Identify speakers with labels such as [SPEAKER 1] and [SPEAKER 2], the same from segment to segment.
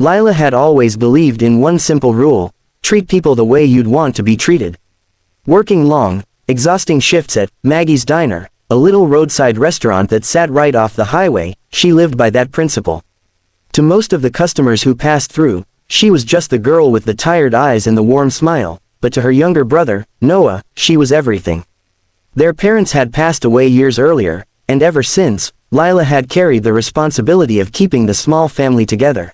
[SPEAKER 1] Lila had always believed in one simple rule: treat people the way you'd want to be treated. Working long, exhausting shifts at Maggie's Diner, a little roadside restaurant that sat right off the highway, she lived by that principle. To most of the customers who passed through, she was just the girl with the tired eyes and the warm smile, but to her younger brother, Noah, she was everything. Their parents had passed away years earlier, and ever since, Lila had carried the responsibility of keeping the small family together.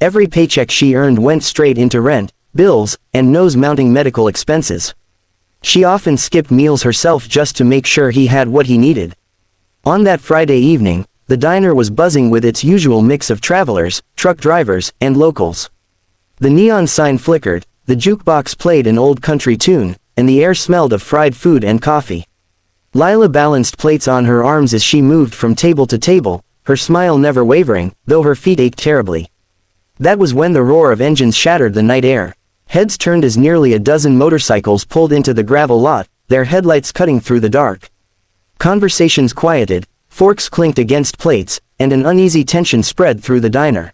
[SPEAKER 1] Every paycheck she earned went straight into rent, bills, and nose-mounting medical expenses. She often skipped meals herself just to make sure he had what he needed. On that Friday evening, the diner was buzzing with its usual mix of travelers, truck drivers, and locals. The neon sign flickered, the jukebox played an old country tune, and the air smelled of fried food and coffee. Lila balanced plates on her arms as she moved from table to table, her smile never wavering, though her feet ached terribly. That was when the roar of engines shattered the night air. Heads turned as nearly a dozen motorcycles pulled into the gravel lot, their headlights cutting through the dark. Conversations quieted, forks clinked against plates, and an uneasy tension spread through the diner.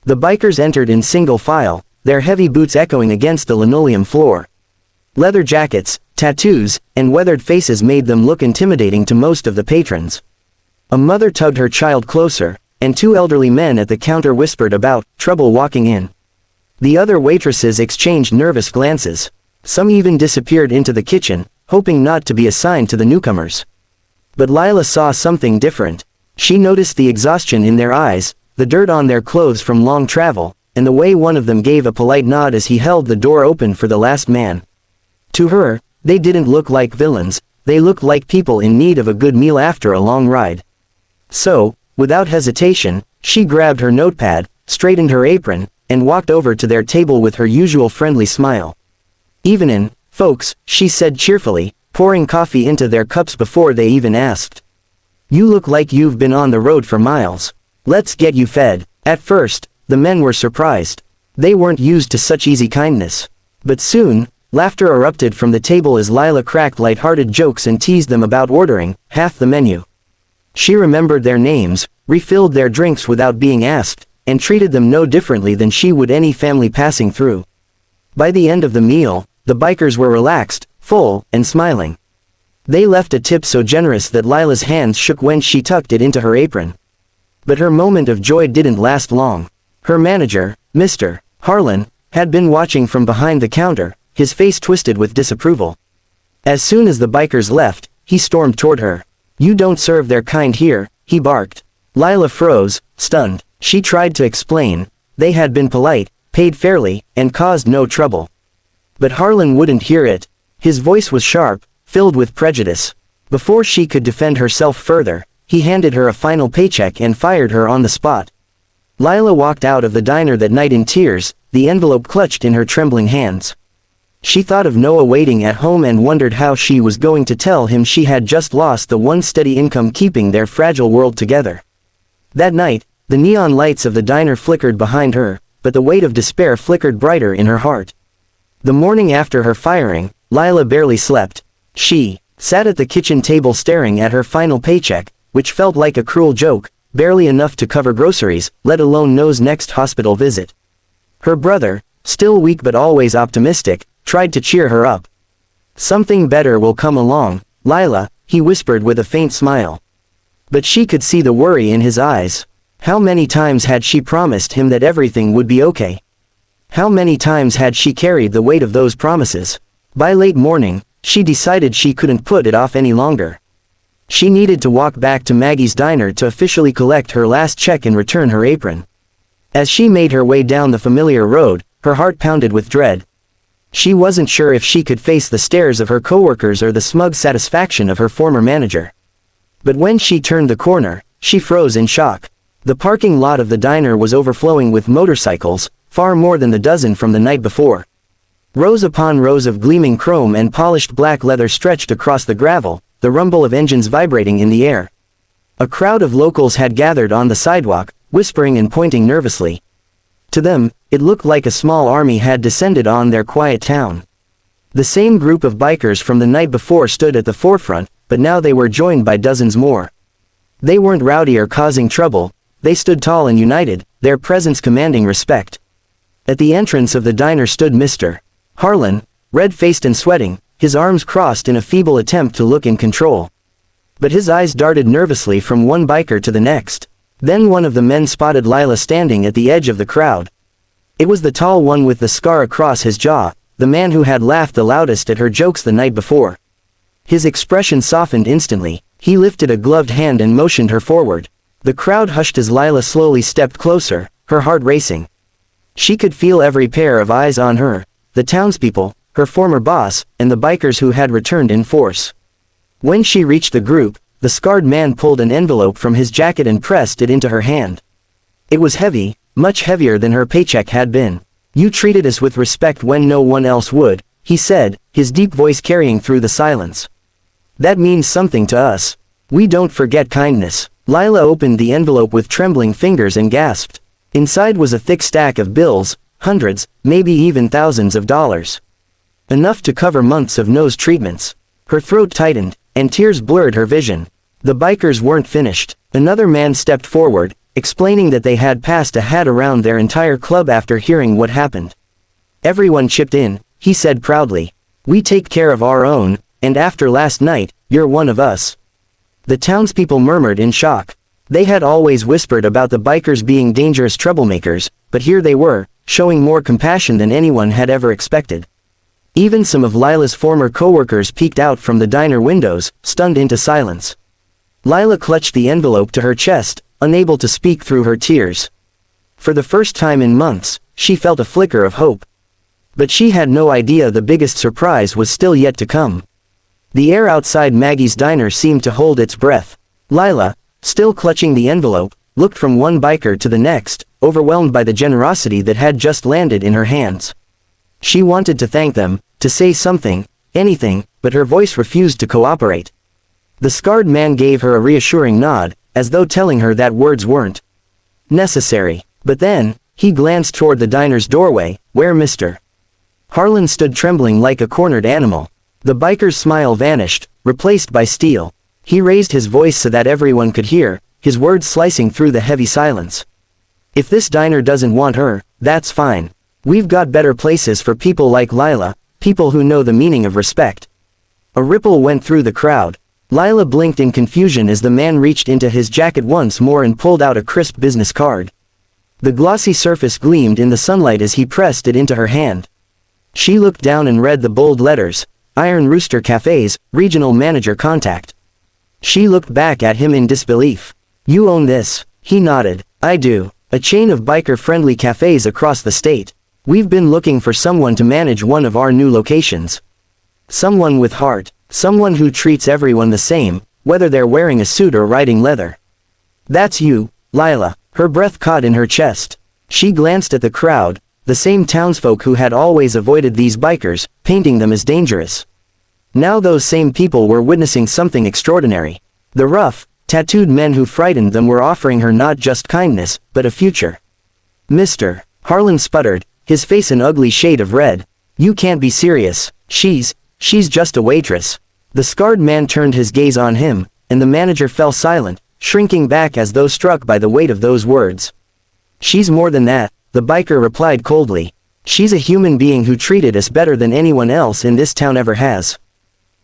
[SPEAKER 1] The bikers entered in single file, their heavy boots echoing against the linoleum floor. Leather jackets, tattoos, and weathered faces made them look intimidating to most of the patrons. A mother tugged her child closer, and two elderly men at the counter whispered about trouble walking in. The other waitresses exchanged nervous glances. Some even disappeared into the kitchen, hoping not to be assigned to the newcomers. But Lila saw something different. She noticed the exhaustion in their eyes, the dirt on their clothes from long travel, and the way one of them gave a polite nod as he held the door open for the last man. To her, they didn't look like villains, they looked like people in need of a good meal after a long ride. So, without hesitation, she grabbed her notepad, straightened her apron, and walked over to their table with her usual friendly smile. "Evenin', folks," she said cheerfully, pouring coffee into their cups before they even asked. "You look like you've been on the road for miles. Let's get you fed." At first, the men were surprised. They weren't used to such easy kindness. But soon, laughter erupted from the table as Lila cracked light-hearted jokes and teased them about ordering half the menu. She remembered their names, refilled their drinks without being asked, and treated them no differently than she would any family passing through. By the end of the meal, the bikers were relaxed, full, and smiling. They left a tip so generous that Lila's hands shook when she tucked it into her apron. But her moment of joy didn't last long. Her manager, Mr. Harlan, had been watching from behind the counter, his face twisted with disapproval. As soon as the bikers left, he stormed toward her. "You don't serve their kind here," he barked. Lila froze, stunned. She tried to explain. They had been polite, paid fairly, and caused no trouble. But Harlan wouldn't hear it. His voice was sharp, filled with prejudice. Before she could defend herself further, he handed her a final paycheck and fired her on the spot. Lila walked out of the diner that night in tears, the envelope clutched in her trembling hands. She thought of Noah waiting at home and wondered how she was going to tell him she had just lost the one steady income keeping their fragile world together. That night, the neon lights of the diner flickered behind her, but the weight of despair flickered brighter in her heart. The morning after her firing, Lila barely slept. She sat at the kitchen table staring at her final paycheck, which felt like a cruel joke, barely enough to cover groceries, let alone Noah's next hospital visit. Her brother, still weak but always optimistic, tried to cheer her up. "Something better will come along, Lila," he whispered with a faint smile. But she could see the worry in his eyes. How many times had she promised him that everything would be okay? How many times had she carried the weight of those promises? By late morning, she decided she couldn't put it off any longer. She needed to walk back to Maggie's Diner to officially collect her last check and return her apron. As she made her way down the familiar road, her heart pounded with dread. She wasn't sure if she could face the stares of her coworkers or the smug satisfaction of her former manager. But when she turned the corner, she froze in shock. The parking lot of the diner was overflowing with motorcycles, far more than the dozen from the night before. Rows upon rows of gleaming chrome and polished black leather stretched across the gravel, the rumble of engines vibrating in the air. A crowd of locals had gathered on the sidewalk, whispering and pointing nervously. To them, it looked like a small army had descended on their quiet town. The same group of bikers from the night before stood at the forefront, but now they were joined by dozens more. They weren't rowdy or causing trouble, they stood tall and united, their presence commanding respect. At the entrance of the diner stood Mr. Harlan, red-faced and sweating, his arms crossed in a feeble attempt to look in control. But his eyes darted nervously from one biker to the next. Then one of the men spotted Lila standing at the edge of the crowd. It was the tall one with the scar across his jaw, the man who had laughed the loudest at her jokes the night before. His expression softened instantly. He lifted a gloved hand and motioned her forward. The crowd hushed as Lila slowly stepped closer, her heart racing. She could feel every pair of eyes on her, the townspeople, her former boss, and the bikers who had returned in force. When she reached the group, the scarred man pulled an envelope from his jacket and pressed it into her hand. It was heavy, much heavier than her paycheck had been. "You treated us with respect when no one else would," he said, his deep voice carrying through the silence. "That means something to us. We don't forget kindness." Lila opened the envelope with trembling fingers and gasped. Inside was a thick stack of bills, hundreds, maybe even thousands of dollars. Enough to cover months of nose treatments. Her throat tightened, and tears blurred her vision. The bikers weren't finished. Another man stepped forward, explaining that they had passed a hat around their entire club after hearing what happened. "Everyone chipped in," he said proudly. "We take care of our own, and after last night, you're one of us." The townspeople murmured in shock. They had always whispered about the bikers being dangerous troublemakers, but here they were, showing more compassion than anyone had ever expected. Even some of Lila's former co-workers peeked out from the diner windows, stunned into silence. Lila clutched the envelope to her chest, unable to speak through her tears. For the first time in months, she felt a flicker of hope. But she had no idea the biggest surprise was still yet to come. The air outside Maggie's diner seemed to hold its breath. Lila, still clutching the envelope, looked from one biker to the next, overwhelmed by the generosity that had just landed in her hands. She wanted to thank them, to say something, anything, but her voice refused to cooperate. The scarred man gave her a reassuring nod, as though telling her that words weren't necessary. But then, he glanced toward the diner's doorway, where Mr. Harlan stood trembling like a cornered animal. The biker's smile vanished, replaced by steel. He raised his voice so that everyone could hear, his words slicing through the heavy silence. "If this diner doesn't want her, that's fine. We've got better places for people like Lila, people who know the meaning of respect." A ripple went through the crowd. Lila blinked in confusion as the man reached into his jacket once more and pulled out a crisp business card. The glossy surface gleamed in the sunlight as he pressed it into her hand. She looked down and read the bold letters, "Iron Rooster Cafes, Regional Manager Contact." She looked back at him in disbelief. "You own this?" He nodded. "I do. A chain of biker-friendly cafes across the state. We've been looking for someone to manage one of our new locations. Someone with heart. Someone who treats everyone the same, whether they're wearing a suit or riding leather." "That's you, Lila." Her breath caught in her chest. She glanced at the crowd, the same townsfolk who had always avoided these bikers, painting them as dangerous. Now those same people were witnessing something extraordinary. The rough, tattooed men who frightened them were offering her not just kindness, but a future. "Mr. Harlan sputtered, his face an ugly shade of red. "You can't be serious. She's just a waitress." The scarred man turned his gaze on him, and the manager fell silent, shrinking back as though struck by the weight of those words. "She's more than that," the biker replied coldly. "She's a human being who treated us better than anyone else in this town ever has.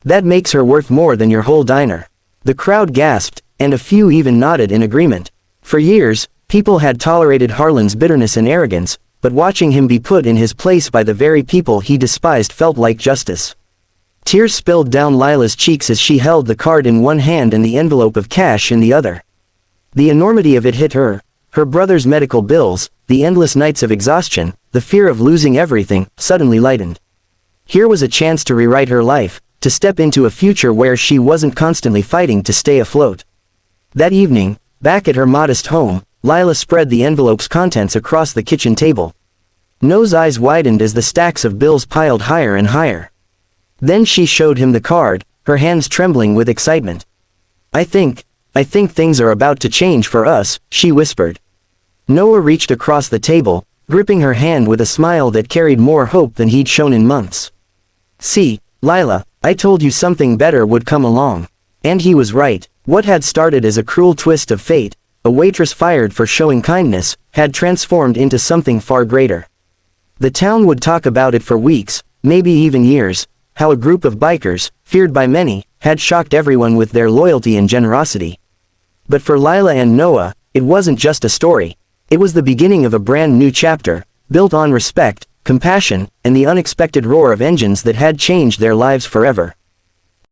[SPEAKER 1] That makes her worth more than your whole diner." The crowd gasped, and a few even nodded in agreement. For years, people had tolerated Harlan's bitterness and arrogance, but watching him be put in his place by the very people he despised felt like justice. Tears spilled down Lila's cheeks as she held the card in one hand and the envelope of cash in the other. The enormity of it hit her. Her brother's medical bills, the endless nights of exhaustion, the fear of losing everything, suddenly lightened. Here was a chance to rewrite her life, to step into a future where she wasn't constantly fighting to stay afloat. That evening, back at her modest home, Lila spread the envelope's contents across the kitchen table. No's eyes widened as the stacks of bills piled higher and higher. Then she showed him the card, her hands trembling with excitement. I think things are about to change for us," she whispered. Noah reached across the table, gripping her hand with a smile that carried more hope than he'd shown in months. "See, Lila, I told you something better would come along." And he was right. What had started as a cruel twist of fate, a waitress fired for showing kindness, had transformed into something far greater. The town would talk about it for weeks, maybe even years, how a group of bikers, feared by many, had shocked everyone with their loyalty and generosity. But for Lila and Noah, it wasn't just a story. It was the beginning of a brand new chapter, built on respect, compassion, and the unexpected roar of engines that had changed their lives forever.